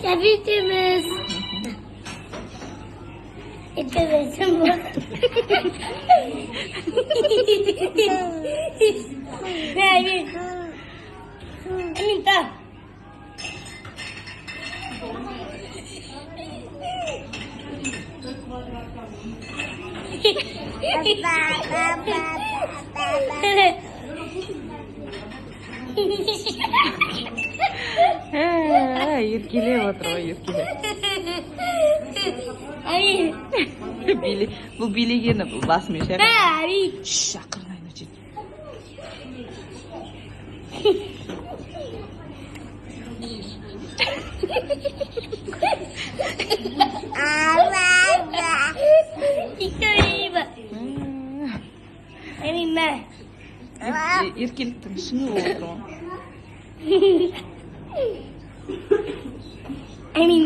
Kapitimiz. Itu semua. Amin. Amin tak. Еркелеп отыр ғой, еркелеп. Бұл билегені бұл басымен шақыр. Шақырын айна жет. Еркеліктің шыңы болып отыр ғой. Әмин